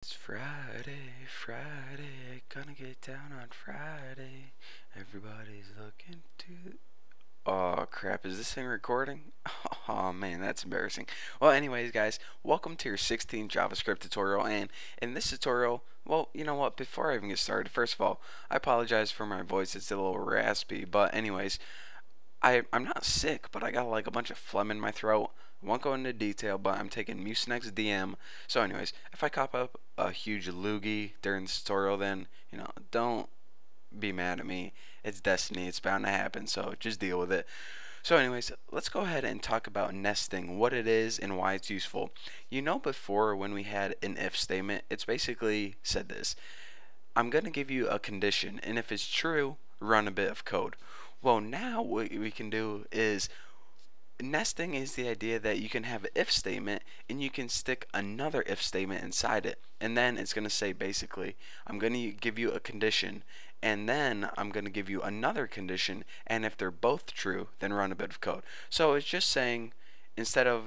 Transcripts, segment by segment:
It's Friday, gonna get down on Friday. Everybody's looking to. Oh crap, is this thing recording? Oh man, that's embarrassing. Well, anyways, guys, welcome to your 16th JavaScript tutorial. And in this tutorial, well, you know what, before I even get started, first of all, I apologize for my voice, it's a little raspy. But, anyways, I'm not sick, but I got like a bunch of phlegm in my throat. I won't go into detail, but I'm taking Mucinex DM. So, anyways, if I cop up a huge loogie during this tutorial, then don't be mad at me. It's destiny. It's bound to happen. So just deal with it. So, anyways, let's go ahead and talk about nesting, what it is and why it's useful. Before when we had an if statement, it's basically said this: I'm going to give you a condition, and if it's true, run a bit of code. Well, now what we can do is nesting is the idea that you can have an if statement and you can stick another if statement inside it. And then it's going to say basically, I'm going to give you a condition and then I'm going to give you another condition, and if they're both true, then run a bit of code. So it's just saying instead of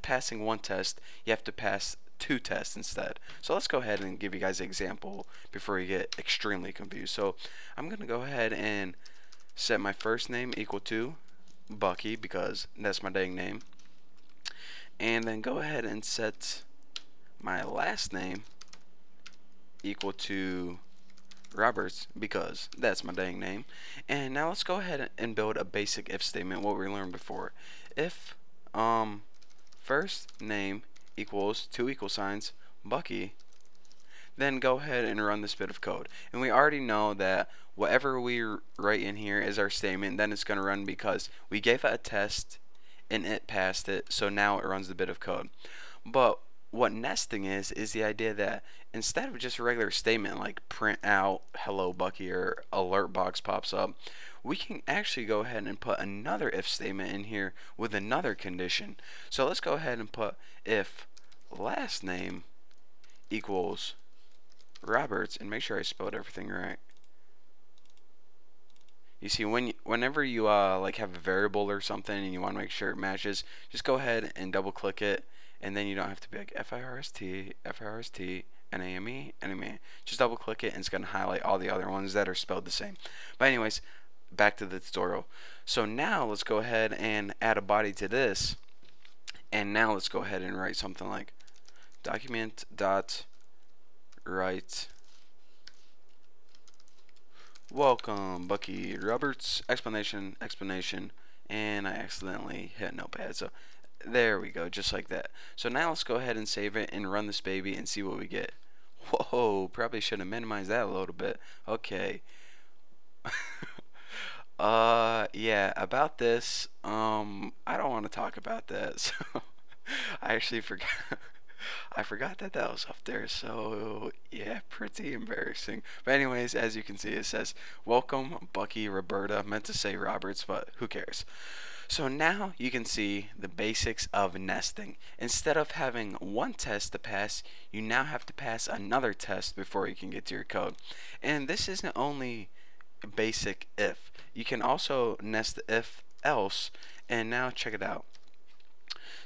passing one test, you have to pass two tests instead. So let's go ahead and give you guys an example before you get extremely confused. So I'm going to go ahead and set my first name equal to Bucky because that's my dang name. And then go ahead and set my last name equal to Roberts because that's my dang name. And now let's go ahead and build a basic if statement, what we learned before. If first name equals two equal signs Bucky, then go ahead and run this bit of code. And we already know that whatever we write in here is our statement, then it's going to run because we gave it a test and it passed it, so now it runs the bit of code. But what nesting is the idea that instead of just a regular statement like print out hello Bucky or alert box pops up, we can actually go ahead and put another if statement in here with another condition. So let's go ahead and put if last name equals Roberts, and make sure I spelled everything right. You see, whenever you like have a variable or something and you want to make sure it matches, just go ahead and double click it, and then you don't have to be like FIRST, NAME. Just double click it and it's going to highlight all the other ones that are spelled the same. But anyways, back to the tutorial. So now let's go ahead and add a body to this, and now let's go ahead and write something like document.write welcome Bucky Roberts explanation, and I accidentally hit notepad, so there we go, just like that. So now let's go ahead and save it and run this baby and see what we get. Whoa, probably should have minimized that a little bit. Okay. Yeah, about this, I don't want to talk about that, so I actually forgot. I forgot that that was up there, so yeah, pretty embarrassing. But anyways, as you can see, it says, welcome Bucky Roberta, meant to say Roberts, but who cares. So now you can see the basics of nesting. Instead of having one test to pass, you now have to pass another test before you can get to your code. And this isn't only basic if. You can also nest if else, and now check it out.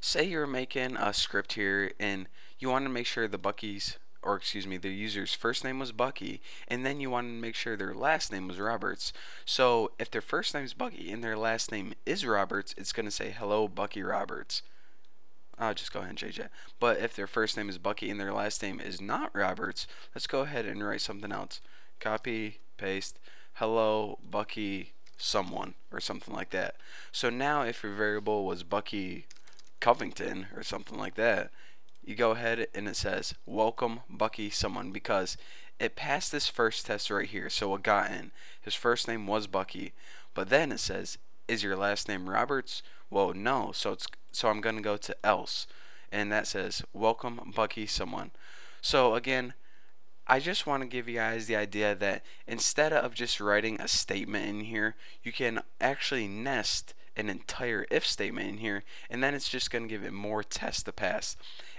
Say you're making a script here and you want to make sure the user's first name was Bucky, and then you want to make sure their last name was Roberts. So if their first name is Bucky and their last name is Roberts, it's going to say hello Bucky Roberts. I'll just go ahead and change that. But if their first name is Bucky and their last name is not Roberts, let's go ahead and write something else. Copy, paste, hello Bucky someone, or something like that. So now if your variable was Bucky Covington or something like that, you go ahead and it says welcome Bucky someone because it passed this first test right here. So it got in. His first name was Bucky, but then it says, is your last name Roberts? Well, no. So I'm going to go to else, and that says welcome Bucky someone. So again, I just want to give you guys the idea that instead of just writing a statement in here, you can actually nest an entire if statement in here, and then it's just going to give it more tests to pass.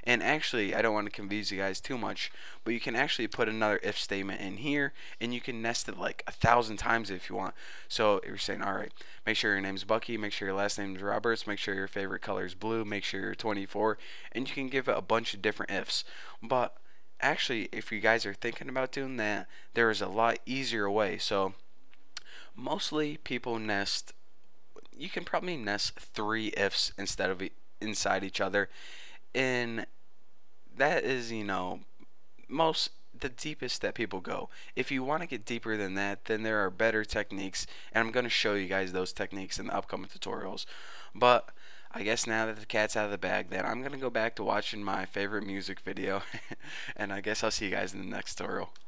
And actually, I don't want to confuse you guys too much, but you can actually put another if statement in here, and you can nest it like 1,000 times if you want. So if you're saying, all right, make sure your name's Bucky, make sure your last name is Roberts, make sure your favorite color is blue, make sure you're 24, and you can give it a bunch of different ifs. But actually, if you guys are thinking about doing that, there is a lot easier way. So mostly people nest, you can probably nest three ifs instead of inside each other, and that is, most the deepest that people go. If you want to get deeper than that, then there are better techniques, and I'm going to show you guys those techniques in the upcoming tutorials. But I guess now that the cat's out of the bag, then I'm going to go back to watching my favorite music video, and I guess I'll see you guys in the next tutorial.